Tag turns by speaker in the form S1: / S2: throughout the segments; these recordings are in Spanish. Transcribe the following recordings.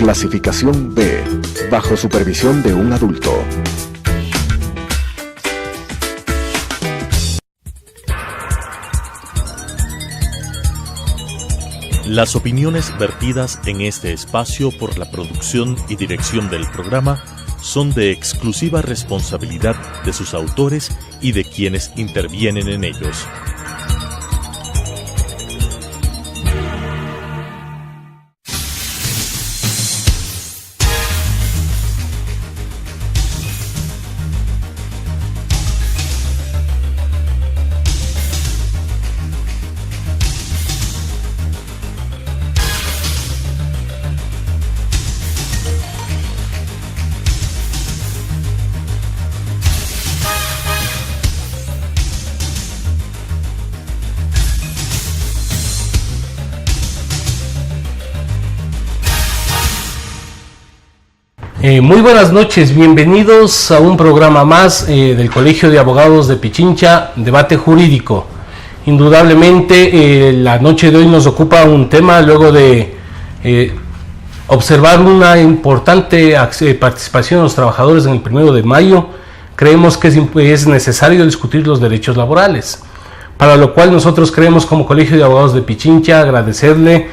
S1: Clasificación B, bajo supervisión de un adulto.
S2: Las opiniones vertidas en este espacio por la producción y dirección del programa son de exclusiva responsabilidad de sus autores y de quienes intervienen en ellos.
S3: Muy buenas noches, bienvenidos a un programa más del Colegio de Abogados de Pichincha, Debate Jurídico. Indudablemente la noche de hoy nos ocupa un tema luego de observar una importante participación de los trabajadores en el 1 de mayo. Creemos que es necesario discutir los derechos laborales, para lo cual nosotros creemos como Colegio de Abogados de Pichincha agradecerle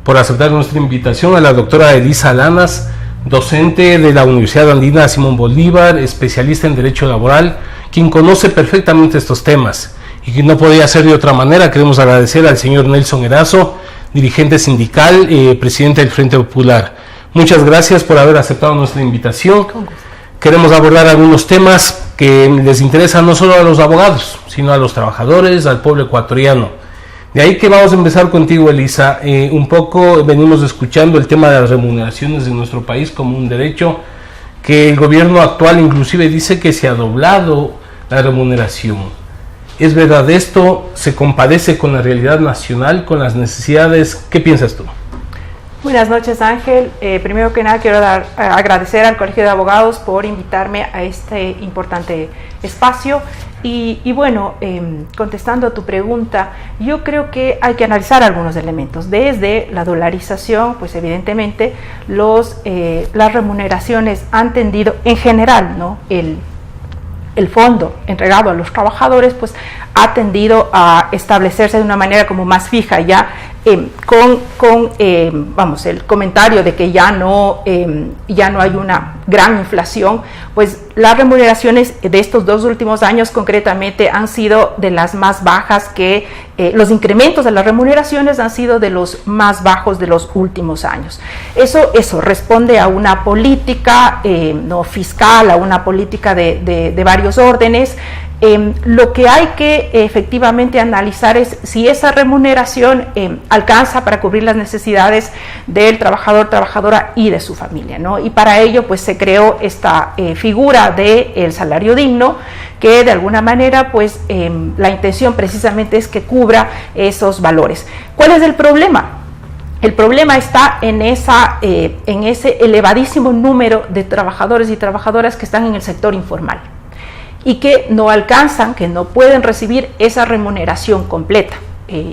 S3: por aceptar nuestra invitación a la doctora Elisa Lanas, docente de la Universidad Andina Simón Bolívar, especialista en Derecho Laboral, quien conoce perfectamente estos temas y que no podía ser de otra manera. Queremos agradecer al señor Nelson Erazo, dirigente sindical, presidente del Frente Popular. Muchas gracias por haber aceptado nuestra invitación. Queremos abordar algunos temas que les interesan no solo a los abogados, sino a los trabajadores, al pueblo ecuatoriano. De ahí que vamos a empezar contigo, Elisa. Un poco venimos escuchando el tema de las remuneraciones en nuestro país como un derecho que el gobierno actual inclusive dice que se ha doblado la remuneración. ¿Es verdad esto? ¿Se compadece con la realidad nacional, con las necesidades? ¿Qué piensas tú?
S4: Buenas noches, Ángel. Primero que nada quiero agradecer al Colegio de Abogados por invitarme a este importante espacio. Y bueno, contestando a tu pregunta, yo creo que hay que analizar algunos elementos. Desde la dolarización, pues evidentemente las remuneraciones han tendido en general, ¿no? El fondo entregado a los trabajadores pues ha tendido a establecerse de una manera como más fija, ya con el comentario de que ya no hay una gran inflación, pues las remuneraciones de estos 2 últimos años concretamente han sido de las más bajas, que los incrementos de las remuneraciones han sido de los más bajos de los últimos años. Eso responde a una política no fiscal, a una política de varios órdenes. Lo que hay que efectivamente analizar es si esa remuneración alcanza para cubrir las necesidades del trabajador, trabajadora y de su familia, ¿no? Y para ello pues se creó esta figura del salario digno, que de alguna manera pues la intención precisamente es que cubra esos valores. ¿Cuál es el problema? El problema está en ese elevadísimo número de trabajadores y trabajadoras que están en el sector informal y que no alcanzan, que no pueden recibir esa remuneración completa.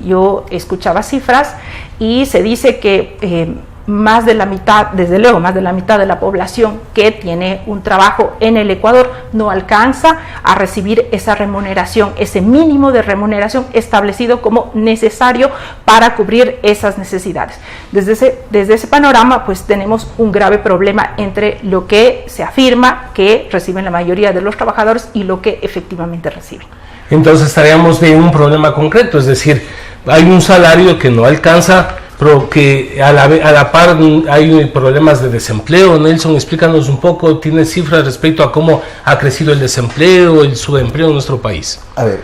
S4: Yo escuchaba cifras y se dice que más de la mitad, desde luego más de la mitad de la población que tiene un trabajo en el Ecuador no alcanza a recibir esa remuneración, ese mínimo de remuneración establecido como necesario para cubrir esas necesidades. Desde ese panorama pues tenemos un grave problema entre lo que se afirma que reciben la mayoría de los trabajadores y lo que efectivamente reciben.
S3: Entonces estaríamos de un problema concreto, es decir, hay un salario que no alcanza, pero que a la par hay problemas de desempleo. Nelson, explícanos un poco, ¿tienes cifras respecto a cómo ha crecido el desempleo, el subempleo en nuestro país?
S5: A ver,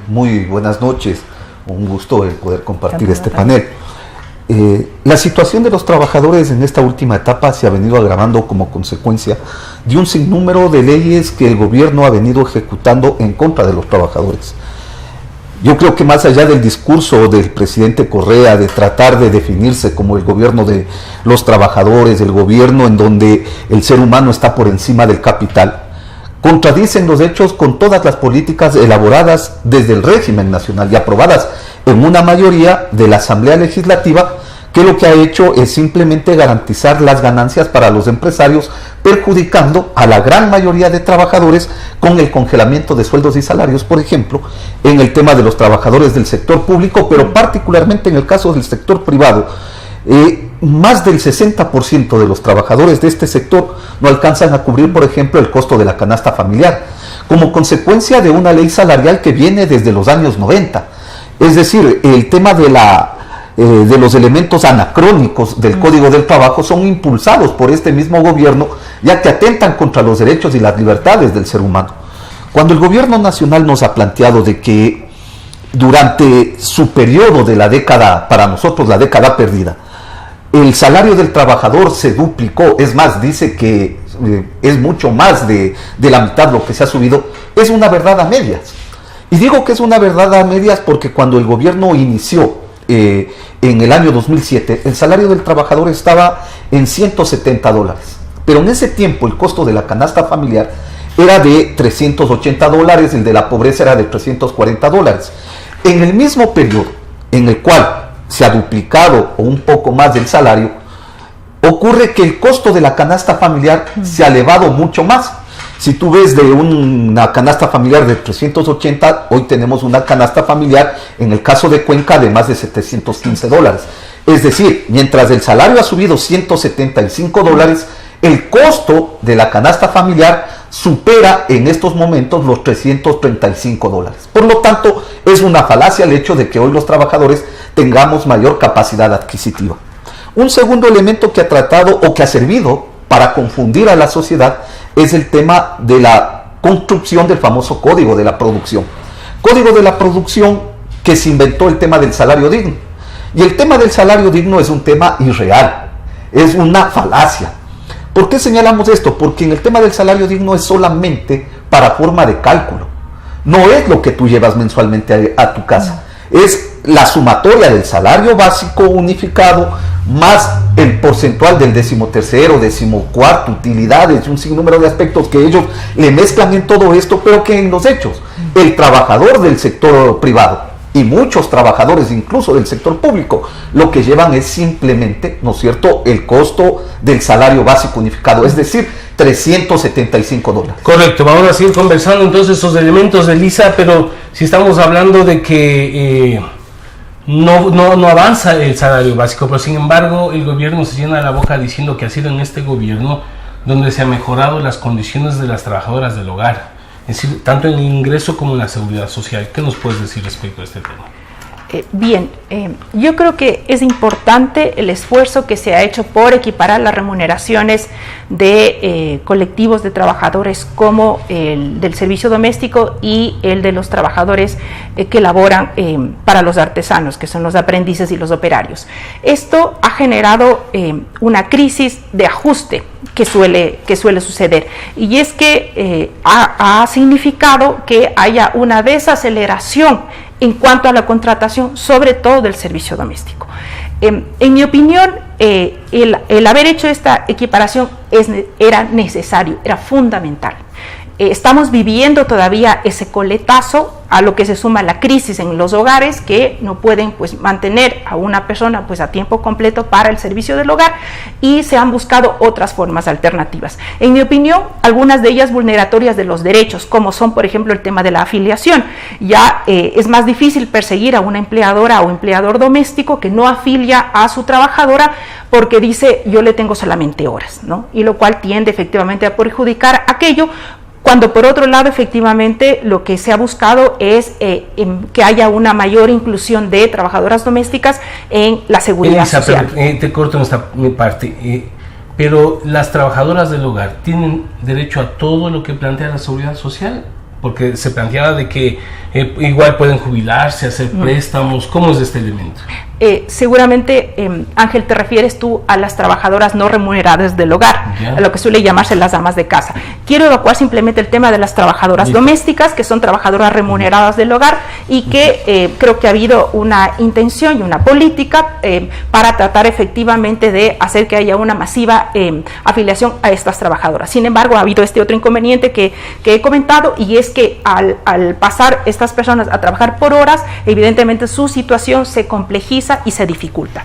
S5: muy buenas noches, un gusto el poder compartir este panel. La situación de los trabajadores en esta última etapa se ha venido agravando como consecuencia de un sinnúmero de leyes que el gobierno ha venido ejecutando en contra de los trabajadores. Yo creo que más allá del discurso del presidente Correa de tratar de definirse como el gobierno de los trabajadores, el gobierno en donde el ser humano está por encima del capital, contradicen los hechos con todas las políticas elaboradas desde el régimen nacional y aprobadas en una mayoría de la Asamblea Legislativa, que lo que ha hecho es simplemente garantizar las ganancias para los empresarios, perjudicando a la gran mayoría de trabajadores con el congelamiento de sueldos y salarios, por ejemplo, en el tema de los trabajadores del sector público, pero particularmente en el caso del sector privado. Más del 60% de los trabajadores de este sector no alcanzan a cubrir, por ejemplo, el costo de la canasta familiar, como consecuencia de una ley salarial que viene desde los años 90. Es decir, el tema de los elementos anacrónicos del Código del Trabajo son impulsados por este mismo gobierno, ya que atentan contra los derechos y las libertades del ser humano. Cuando el gobierno nacional nos ha planteado de que durante su periodo de la década, para nosotros la década perdida, el salario del trabajador se duplicó, es más, dice que es mucho más de la mitad lo que se ha subido, es una verdad a medias. Y digo que es una verdad a medias porque cuando el gobierno inició en el año 2007, el salario del trabajador estaba en $170, pero en ese tiempo el costo de la canasta familiar era de $380, el de la pobreza era de $340. En el mismo periodo en el cual se ha duplicado o un poco más del salario, ocurre que el costo de la canasta familiar se ha elevado mucho más. Si tú ves de una canasta familiar de 380, hoy tenemos una canasta familiar, en el caso de Cuenca, de más de $715. Es decir, mientras el salario ha subido $175, el costo de la canasta familiar supera en estos momentos los $335. Por lo tanto, es una falacia el hecho de que hoy los trabajadores tengamos mayor capacidad adquisitiva. Un segundo elemento que ha tratado o que ha servido para confundir a la sociedad es el tema de la construcción del famoso Código de la Producción. Código de la Producción que se inventó el tema del salario digno. Y el tema del salario digno es un tema irreal, es una falacia. ¿Por qué señalamos esto? Porque en el tema del salario digno es solamente para forma de cálculo. No es lo que tú llevas mensualmente a tu casa. Es la sumatoria del salario básico unificado más el porcentual del 13º, 14º, utilidades y un sinnúmero de aspectos que ellos le mezclan en todo esto, pero que en los hechos el trabajador del sector privado y muchos trabajadores incluso del sector público lo que llevan es simplemente, ¿no es cierto?, el costo del salario básico unificado, es decir, $375.
S3: Correcto, vamos a seguir conversando entonces esos elementos de Lisa, pero si estamos hablando de que no avanza el salario básico, pero sin embargo el gobierno se llena la boca diciendo que ha sido en este gobierno donde se han mejorado las condiciones de las trabajadoras del hogar, es decir, tanto en el ingreso como en la seguridad social. ¿Qué nos puedes decir respecto a este tema?
S4: Bien, yo creo que es importante el esfuerzo que se ha hecho por equiparar las remuneraciones de colectivos de trabajadores como el del servicio doméstico y el de los trabajadores que laboran para los artesanos, que son los aprendices y los operarios. Esto ha generado una crisis de ajuste que suele suceder, y es que ha significado que haya una desaceleración en cuanto a la contratación, sobre todo del servicio doméstico. En mi opinión, el haber hecho esta equiparación era necesario, era fundamental. Estamos viviendo todavía ese coletazo, a lo que se suma la crisis en los hogares que no pueden mantener a una persona a tiempo completo para el servicio del hogar, y se han buscado otras formas alternativas. En mi opinión, algunas de ellas vulneratorias de los derechos, como son por ejemplo el tema de la afiliación. Ya es más difícil perseguir a una empleadora o empleador doméstico que no afilia a su trabajadora porque dice yo le tengo solamente horas, ¿no? Y lo cual tiende efectivamente a perjudicar aquello, cuando por otro lado efectivamente lo que se ha buscado es que haya una mayor inclusión de trabajadoras domésticas en la seguridad social.
S3: Te corto en esta parte, pero las trabajadoras del hogar tienen derecho a todo lo que plantea la seguridad social, porque se planteaba de que igual pueden jubilarse, hacer préstamos. ¿Cómo es este elemento?
S4: Seguramente, Ángel, te refieres tú a las trabajadoras no remuneradas del hogar, a lo que suele llamarse las amas de casa. Quiero evacuar simplemente el tema de las trabajadoras domésticas, que son trabajadoras remuneradas del hogar, y que creo que ha habido una intención y una política para tratar efectivamente de hacer que haya una masiva afiliación a estas trabajadoras. Sin embargo, ha habido este otro inconveniente que he comentado, y es que al pasar estas personas a trabajar por horas, evidentemente su situación se complejiza y se dificulta.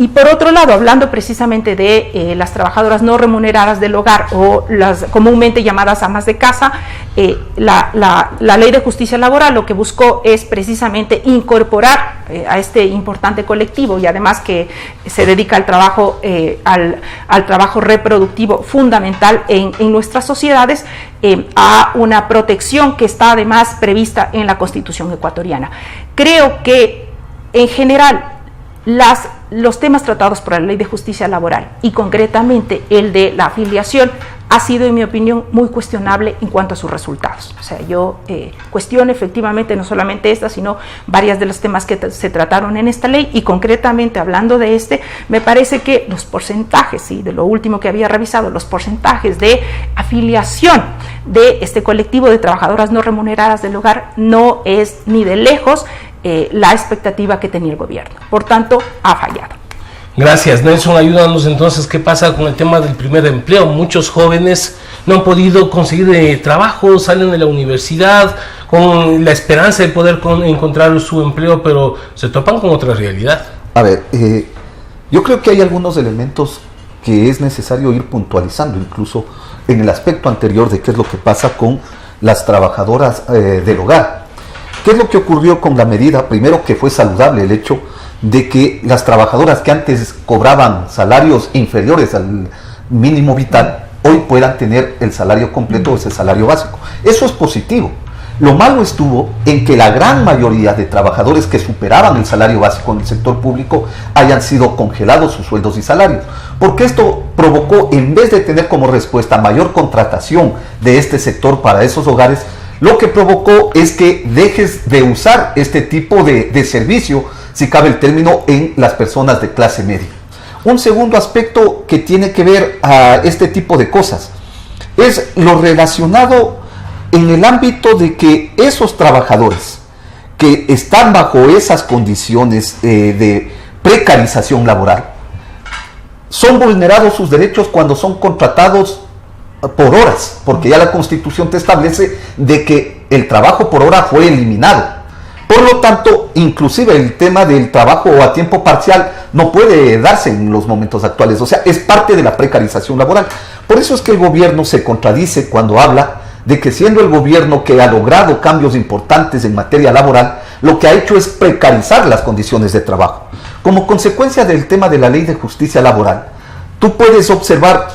S4: Y por otro lado, hablando precisamente de las trabajadoras no remuneradas del hogar o las comúnmente llamadas amas de casa, la Ley de Justicia Laboral lo que buscó es precisamente incorporar a este importante colectivo, y además que se dedica al trabajo, al trabajo reproductivo fundamental en nuestras sociedades, a una protección que está además prevista en la Constitución ecuatoriana. Creo que en general los temas tratados por la Ley de Justicia Laboral y concretamente el de la afiliación ha sido, en mi opinión, muy cuestionable en cuanto a sus resultados. O sea, yo cuestiono efectivamente no solamente esta, sino varias de los temas que se trataron en esta ley, y concretamente hablando de este, me parece que los porcentajes, ¿sí?, de lo último que había revisado, los porcentajes de afiliación de este colectivo de trabajadoras no remuneradas del hogar no es ni de lejos la expectativa que tenía el gobierno. Por tanto, ha fallado.
S3: Gracias, Nelson. Ayúdanos entonces, ¿qué pasa con el tema del primer empleo? Muchos jóvenes no han podido conseguir trabajo, salen de la universidad con la esperanza de poder encontrar su empleo, pero se topan con otra realidad.
S5: A ver, yo creo que hay algunos elementos que es necesario ir puntualizando, incluso en el aspecto anterior de qué es lo que pasa con las trabajadoras del hogar. ¿Qué es lo que ocurrió con la medida? Primero, que fue saludable el hecho de que las trabajadoras que antes cobraban salarios inferiores al mínimo vital, hoy puedan tener el salario completo, ese salario básico. Eso es positivo. Lo malo estuvo en que la gran mayoría de trabajadores que superaban el salario básico en el sector público hayan sido congelados sus sueldos y salarios, porque esto provocó, en vez de tener como respuesta mayor contratación de este sector para esos hogares, lo que provocó es que dejes de usar este tipo de servicio, si cabe el término, en las personas de clase media. Un segundo aspecto que tiene que ver a este tipo de cosas es lo relacionado en el ámbito de que esos trabajadores que están bajo esas condiciones de precarización laboral son vulnerados sus derechos cuando son contratados por horas, porque ya la Constitución te establece de que el trabajo por hora fue eliminado. Por lo tanto, inclusive el tema del trabajo a tiempo parcial no puede darse en los momentos actuales, o sea, es parte de la precarización laboral. Por eso es que el gobierno se contradice cuando habla de que, siendo el gobierno que ha logrado cambios importantes en materia laboral, lo que ha hecho es precarizar las condiciones de trabajo. Como consecuencia del tema de la Ley de Justicia Laboral, tú puedes observar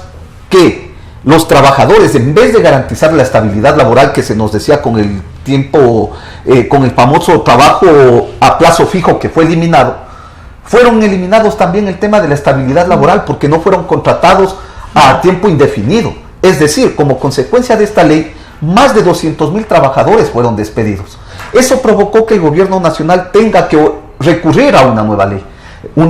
S5: que los trabajadores, en vez de garantizar la estabilidad laboral que se nos decía con el tiempo, con el famoso trabajo a plazo fijo que fue eliminado, fueron eliminados también el tema de la estabilidad laboral, porque no fueron contratados a tiempo indefinido. Es decir, como consecuencia de esta ley, más de 200,000 trabajadores fueron despedidos. Eso provocó que el gobierno nacional tenga que recurrir a una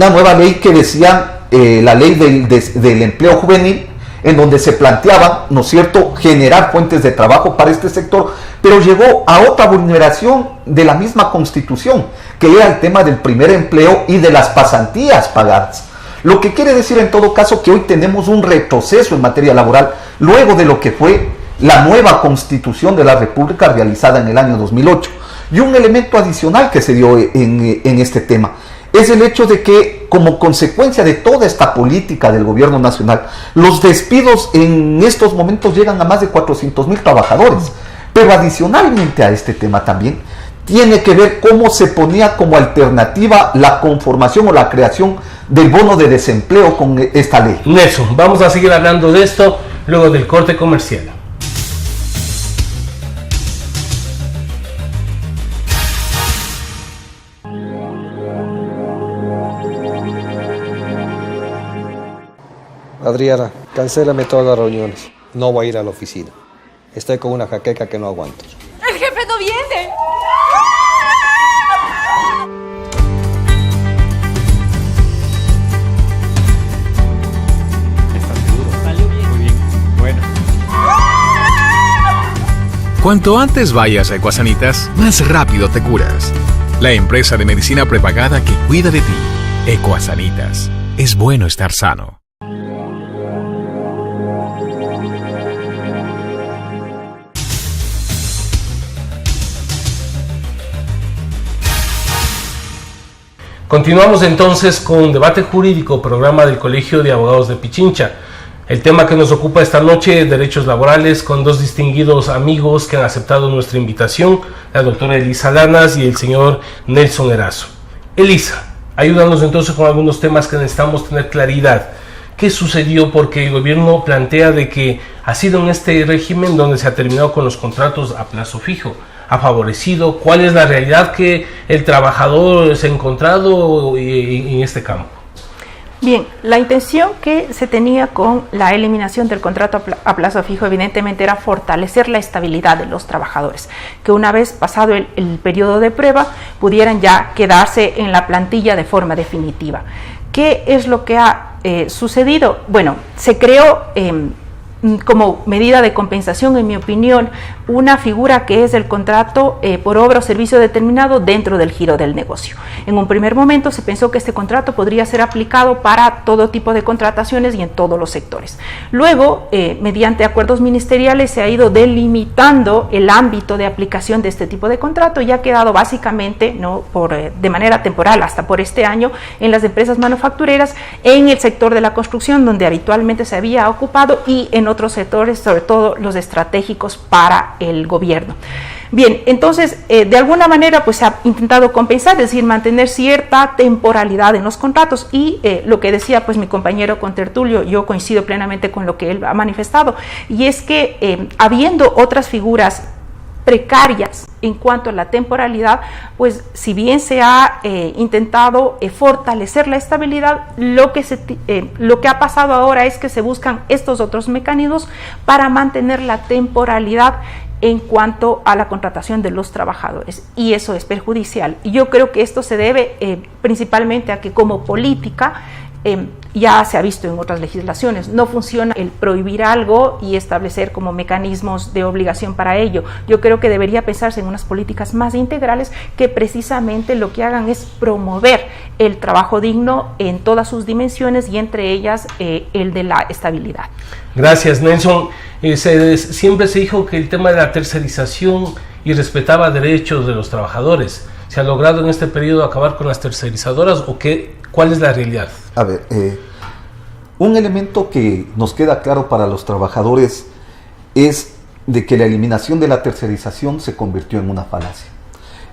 S5: nueva ley que decía la ley del empleo juvenil, en donde se planteaba, ¿no es cierto?, generar fuentes de trabajo para este sector, pero llegó a otra vulneración de la misma Constitución, que era el tema del primer empleo y de las pasantías pagadas. Lo que quiere decir en todo caso que hoy tenemos un retroceso en materia laboral, luego de lo que fue la nueva Constitución de la República realizada en el año 2008. Y un elemento adicional que se dio en este tema es el hecho de que, como consecuencia de toda esta política del gobierno nacional, los despidos en estos momentos llegan a más de 400,000 trabajadores. Pero adicionalmente a este tema también tiene que ver cómo se ponía como alternativa la conformación o la creación del bono de desempleo con esta ley.
S3: Nelson, vamos a seguir hablando de esto luego del corte comercial.
S6: Adriana, cancélame todas las reuniones. No voy a ir a la oficina. Estoy con una jaqueca que no aguanto.
S7: ¡El jefe no viene!
S8: ¿Estás seguro? Salió bien. Muy bien. Bueno.
S9: Cuanto antes vayas a Ecuasanitas, más rápido te curas. La empresa de medicina prepagada que cuida de ti. Ecuasanitas. Es bueno estar sano.
S3: Continuamos entonces con Debate Jurídico, programa del Colegio de Abogados de Pichincha. El tema que nos ocupa esta noche es derechos laborales, con dos distinguidos amigos que han aceptado nuestra invitación, la doctora Elisa Lanas y el señor Nelson Erazo. Elisa, ayúdanos entonces con algunos temas que necesitamos tener claridad. ¿Qué sucedió? Porque el gobierno plantea de que ha sido en este régimen donde se ha terminado con los contratos a plazo fijo. ¿Ha favorecido? ¿Cuál es la realidad que el trabajador se ha encontrado en este campo?
S4: Bien, la intención que se tenía con la eliminación del contrato a plazo fijo evidentemente era fortalecer la estabilidad de los trabajadores, que una vez pasado el periodo de prueba pudieran ya quedarse en la plantilla de forma definitiva. ¿Qué es lo que ha sucedido? Bueno, se creó como medida de compensación, en mi opinión, una figura que es el contrato por obra o servicio determinado dentro del giro del negocio. En un primer momento se pensó que este contrato podría ser aplicado para todo tipo de contrataciones y en todos los sectores. Luego, mediante acuerdos ministeriales, se ha ido delimitando el ámbito de aplicación de este tipo de contrato y ha quedado básicamente, de manera temporal hasta por este año, en las empresas manufactureras, en el sector de la construcción, donde habitualmente se había ocupado, y en otros sectores, sobre todo los estratégicos para el gobierno. Bien, entonces, de alguna manera, pues se ha intentado compensar, es decir, mantener cierta temporalidad en los contratos, y lo que decía pues mi compañero contertulio, yo coincido plenamente con lo que él ha manifestado, y es que habiendo otras figuras precarias en cuanto a la temporalidad, pues si bien se ha intentado fortalecer la estabilidad, lo que ha pasado ahora es que se buscan estos otros mecanismos para mantener la temporalidad en cuanto a la contratación de los trabajadores, y eso es perjudicial. Y yo creo que esto se debe principalmente a que como política, ya se ha visto en otras legislaciones, no funciona el prohibir algo y establecer como mecanismos de obligación para ello. Yo creo que debería pensarse en unas políticas más integrales que precisamente lo que hagan es promover el trabajo digno en todas sus dimensiones, y entre ellas el de la estabilidad.
S3: Gracias, Nelson. Siempre se dijo que el tema de la tercerización y respetaba derechos de los trabajadores. ¿Se ha logrado en este periodo acabar con las tercerizadoras o cuál es la realidad?
S5: A ver, un elemento que nos queda claro para los trabajadores es de que la eliminación de la tercerización se convirtió en una falacia.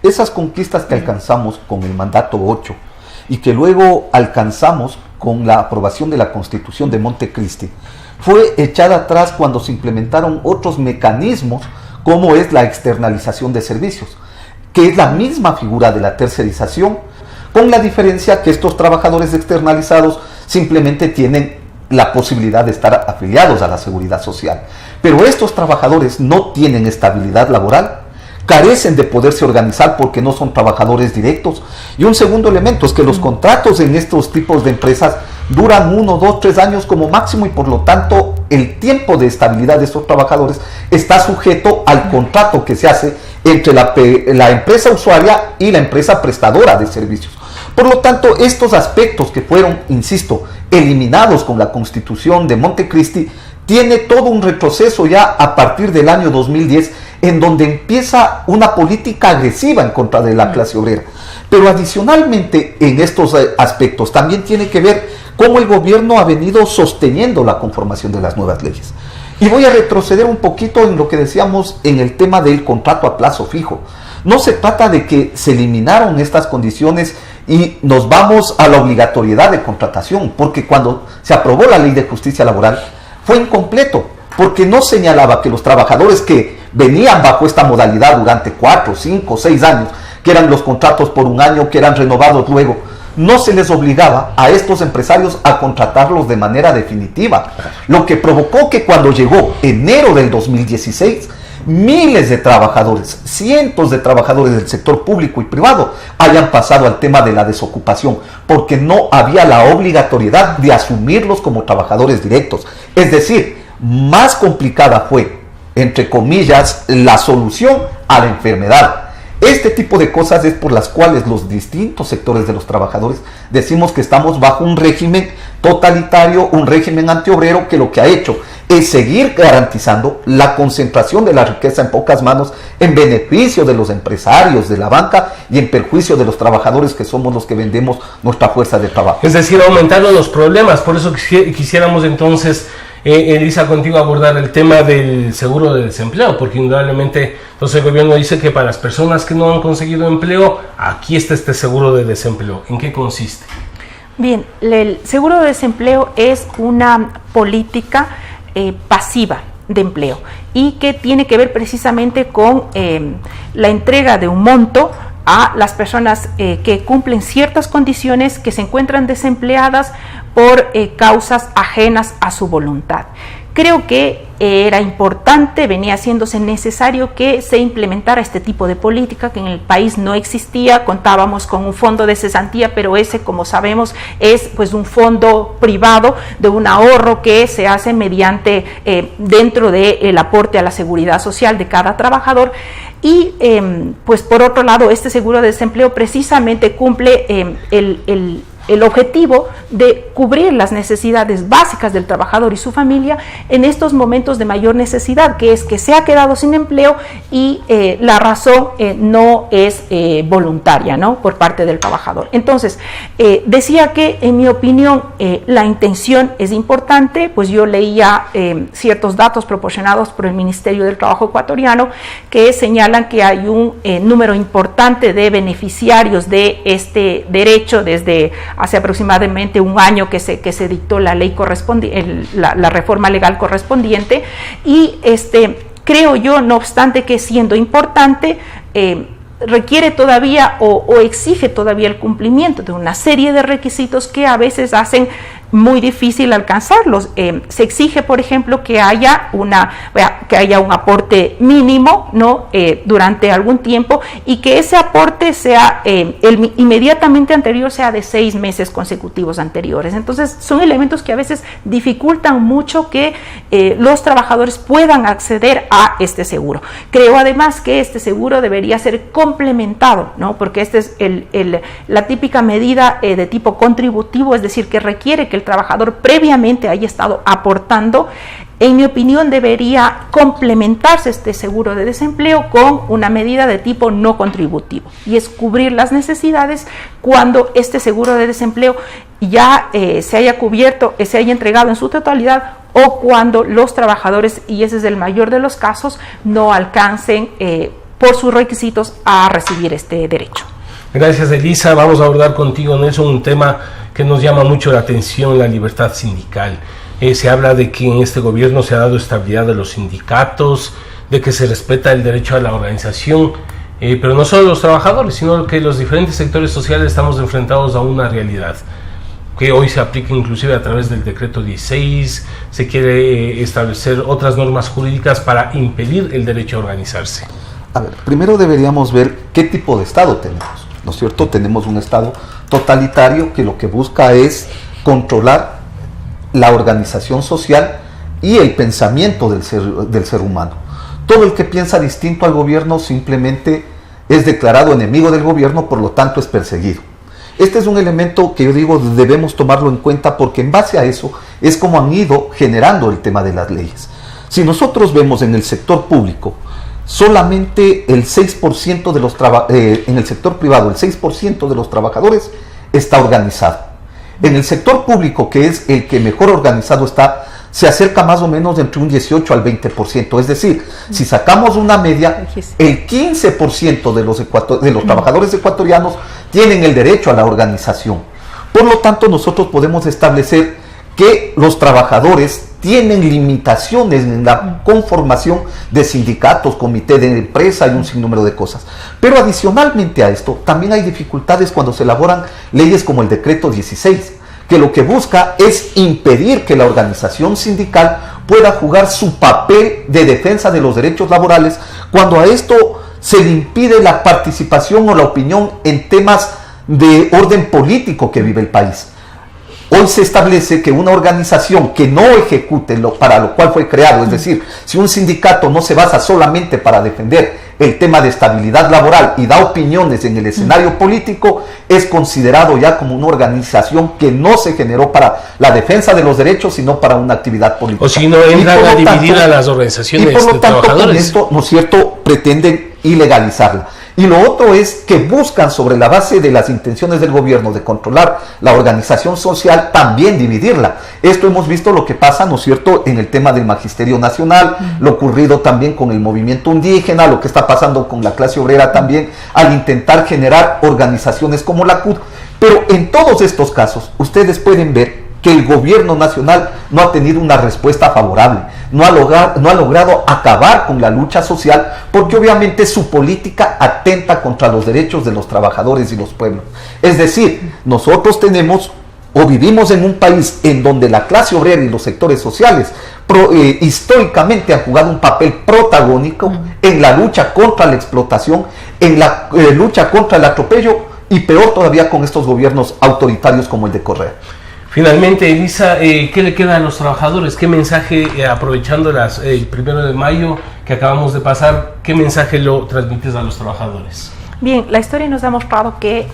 S5: Esas conquistas que alcanzamos con el mandato 8 y que luego alcanzamos con la aprobación de la Constitución de Montecristi fue echada atrás cuando se implementaron otros mecanismos, como es la externalización de servicios, que es la misma figura de la tercerización, con la diferencia que estos trabajadores externalizados simplemente tienen la posibilidad de estar afiliados a la seguridad social. Pero estos trabajadores no tienen estabilidad laboral, carecen de poderse organizar porque no son trabajadores directos. Y un segundo elemento es que los contratos en estos tipos de empresas duran 1, 2, 3 años como máximo, y por lo tanto el tiempo de estabilidad de estos trabajadores está sujeto al contrato que se hace entre la empresa usuaria y la empresa prestadora de servicios. Por lo tanto, estos aspectos que fueron, insisto, eliminados con la Constitución de Montecristi, tiene todo un retroceso ya a partir del año 2010, en donde empieza una política agresiva en contra de la clase obrera. Pero adicionalmente en estos aspectos también tiene que ver cómo el gobierno ha venido sosteniendo la conformación de las nuevas leyes. Y voy a retroceder un poquito en lo que decíamos en el tema del contrato a plazo fijo. No se trata de que se eliminaron estas condiciones y nos vamos a la obligatoriedad de contratación, porque cuando se aprobó la Ley de Justicia Laboral fue incompleto, porque no señalaba que los trabajadores que venían bajo esta modalidad durante 4, 5, 6 años, que eran los contratos por un año, que eran renovados luego, no se les obligaba a estos empresarios a contratarlos de manera definitiva, lo que provocó que cuando llegó enero del 2016, miles de trabajadores, cientos de trabajadores del sector público y privado hayan pasado al tema de la desocupación, porque no había la obligatoriedad de asumirlos como trabajadores directos. Es decir, más complicada fue, entre comillas, la solución a la enfermedad. Este tipo de cosas es por las cuales los distintos sectores de los trabajadores decimos que estamos bajo un régimen totalitario, un régimen antiobrero que lo que ha hecho es seguir garantizando la concentración de la riqueza en pocas manos en beneficio de los empresarios, de la banca y en perjuicio de los trabajadores que somos los que vendemos nuestra fuerza de trabajo.
S3: Es decir, aumentaron los problemas. Por eso quisiéramos entonces, Elisa, contigo abordar el tema del seguro de desempleo, porque indudablemente entonces el gobierno dice que para las personas que no han conseguido empleo, aquí está este seguro de desempleo. ¿En qué consiste?
S4: Bien, el seguro de desempleo es una política pasiva de empleo y que tiene que ver precisamente con la entrega de un monto a las personas que cumplen ciertas condiciones, que se encuentran desempleadas por causas ajenas a su voluntad. Creo que era importante, venía haciéndose necesario que se implementara este tipo de política que en el país no existía. Contábamos con un fondo de cesantía, pero ese, como sabemos, es pues un fondo privado de un ahorro que se hace mediante dentro del aporte a la seguridad social de cada trabajador. Y pues por otro lado, este seguro de desempleo precisamente cumple el objetivo de cubrir las necesidades básicas del trabajador y su familia en estos momentos de mayor necesidad, que es que se ha quedado sin empleo y la razón no es voluntaria, ¿no?, por parte del trabajador. Entonces, decía que en mi opinión la intención es importante, pues yo leía ciertos datos proporcionados por el Ministerio del Trabajo ecuatoriano que señalan que hay un número importante de beneficiarios de este derecho desde hace aproximadamente un año que se dictó la ley la reforma legal correspondiente, y creo yo, no obstante que siendo importante, requiere todavía o exige todavía el cumplimiento de una serie de requisitos que a veces hacen muy difícil alcanzarlos. Se exige, por ejemplo, que haya un aporte mínimo, ¿no?, durante algún tiempo, y que ese aporte sea inmediatamente anterior, sea de 6 meses consecutivos anteriores. Entonces son elementos que a veces dificultan mucho que los trabajadores puedan acceder a este seguro. Creo además que este seguro debería ser complementado, ¿no?, porque esta es la típica medida de tipo contributivo, es decir, que requiere que el trabajador previamente haya estado aportando. En mi opinión, debería complementarse este seguro de desempleo con una medida de tipo no contributivo, y es cubrir las necesidades cuando este seguro de desempleo ya se haya cubierto, se haya entregado en su totalidad, o cuando los trabajadores, y ese es el mayor de los casos, no alcancen por sus requisitos a recibir este derecho.
S3: Gracias, Elisa. Vamos a abordar contigo, Nelson, un tema que nos llama mucho la atención: la libertad sindical. Se habla de que en este gobierno se ha dado estabilidad a los sindicatos, de que se respeta el derecho a la organización, pero no solo los trabajadores, sino que los diferentes sectores sociales estamos enfrentados a una realidad que hoy se aplica inclusive a través del decreto 16, se quiere establecer otras normas jurídicas para impedir el derecho a organizarse.
S5: A ver, primero deberíamos ver qué tipo de Estado tenemos, ¿no es cierto? Tenemos un Estado totalitario que lo que busca es controlar la organización social y el pensamiento del ser humano. Todo el que piensa distinto al gobierno simplemente es declarado enemigo del gobierno, por lo tanto es perseguido. Este es un elemento que yo digo debemos tomarlo en cuenta, porque en base a eso es como han ido generando el tema de las leyes. Si nosotros vemos en el sector público, solamente el 6% de los en el sector privado, el 6% de los trabajadores está organizado. En el sector público, que es el que mejor organizado está, se acerca más o menos entre un 18 al 20%. Es decir, si sacamos una media, el 15% de los trabajadores ecuatorianos tienen el derecho a la organización. Por lo tanto, nosotros podemos establecer que los trabajadores tienen limitaciones en la conformación de sindicatos, comité de empresa y un sinnúmero de cosas. Pero adicionalmente a esto, también hay dificultades cuando se elaboran leyes como el decreto 16, que lo que busca es impedir que la organización sindical pueda jugar su papel de defensa de los derechos laborales, cuando a esto se le impide la participación o la opinión en temas de orden político que vive el país. Hoy se establece que una organización que no ejecute para lo cual fue creado, es decir, si un sindicato no se basa solamente para defender el tema de estabilidad laboral y da opiniones en el escenario político, es considerado ya como una organización que no se generó para la defensa de los derechos, sino para una actividad política.
S3: O si no entran a dividir a las organizaciones de trabajadores. Y por lo tanto, con esto, ¿no es cierto?, pretenden ilegalizarla. Y lo otro es que buscan, sobre la base de las intenciones del gobierno de controlar la organización social, también dividirla. Esto hemos visto lo que pasa, ¿no es cierto?, en el tema del magisterio nacional, lo ocurrido también con el movimiento indígena, lo que está pasando con la clase obrera también, al intentar generar organizaciones como la CUT. Pero en todos estos casos, ustedes pueden ver que el gobierno nacional no ha tenido una respuesta favorable, no ha logrado acabar con la lucha social, porque obviamente su política atenta contra los derechos de los trabajadores y los pueblos. Es decir, nosotros tenemos o vivimos en un país en donde la clase obrera y los sectores sociales históricamente han jugado un papel protagónico en la lucha contra la explotación, en la lucha contra el atropello, y peor todavía con estos gobiernos autoritarios como el de Correa. Finalmente, Elisa, ¿qué le queda a los trabajadores? ¿Qué mensaje, aprovechando el 1 de mayo que acabamos de pasar, qué mensaje lo transmites a los trabajadores?
S4: Bien, la historia nos ha mostrado que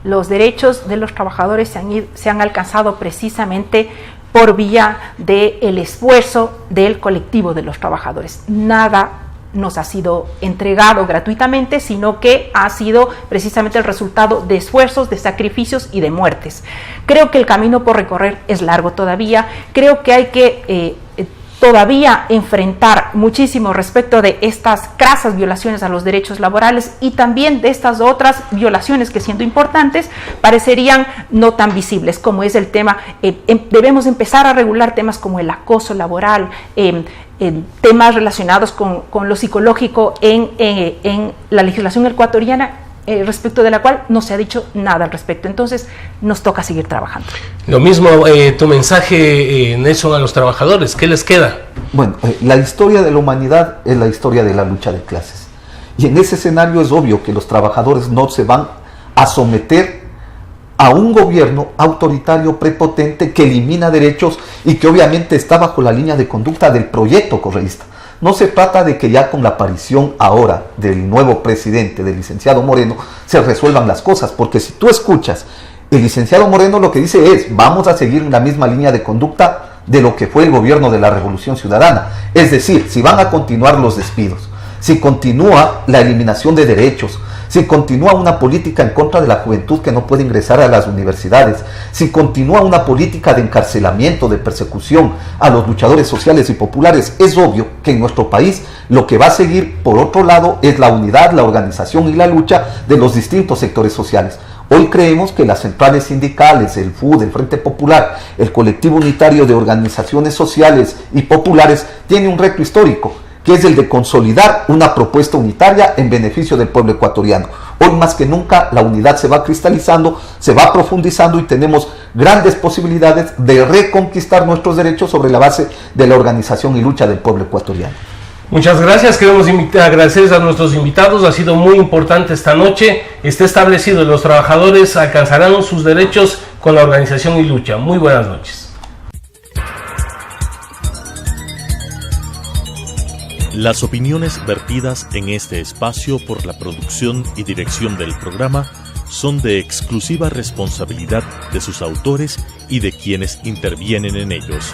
S4: los derechos de los trabajadores se han alcanzado precisamente por vía del esfuerzo del colectivo de los trabajadores. Nada nos ha sido entregado gratuitamente, sino que ha sido precisamente el resultado de esfuerzos, de sacrificios y de muertes. Creo que el camino por recorrer es largo todavía. Creo que hay que todavía enfrentar muchísimo respecto de estas crasas violaciones a los derechos laborales y también de estas otras violaciones que, siendo importantes, parecerían no tan visibles, como es el tema, debemos empezar a regular temas como el acoso laboral, temas relacionados con lo psicológico en la legislación ecuatoriana, respecto de la cual no se ha dicho nada al respecto. Entonces nos toca seguir trabajando.
S3: Lo mismo, tu mensaje, Nelson, a los trabajadores, ¿qué les queda?
S5: Bueno, la historia de la humanidad es la historia de la lucha de clases, y en ese escenario es obvio que los trabajadores no se van a someter a un gobierno autoritario prepotente que elimina derechos y que obviamente está bajo la línea de conducta del proyecto correísta. No se trata de que ya con la aparición ahora del nuevo presidente, del licenciado Moreno, se resuelvan las cosas, porque si tú escuchas, el licenciado Moreno lo que dice es: vamos a seguir en la misma línea de conducta de lo que fue el gobierno de la Revolución Ciudadana. Es decir, si van a continuar los despidos, si continúa la eliminación de derechos, si continúa una política en contra de la juventud que no puede ingresar a las universidades, si continúa una política de encarcelamiento, de persecución a los luchadores sociales y populares, es obvio que en nuestro país lo que va a seguir, por otro lado, es la unidad, la organización y la lucha de los distintos sectores sociales. Hoy creemos que las centrales sindicales, el FUD, el Frente Popular, el colectivo unitario de organizaciones sociales y populares tiene un reto histórico, que es el de consolidar una propuesta unitaria en beneficio del pueblo ecuatoriano. Hoy más que nunca la unidad se va cristalizando, se va profundizando y tenemos grandes posibilidades de reconquistar nuestros derechos sobre la base de la organización y lucha del pueblo ecuatoriano.
S3: Muchas gracias, queremos agradecer a nuestros invitados, ha sido muy importante esta noche. Está establecido, los trabajadores alcanzarán sus derechos con la organización y lucha. Muy buenas noches.
S2: Las opiniones vertidas en este espacio por la producción y dirección del programa son de exclusiva responsabilidad de sus autores y de quienes intervienen en ellos.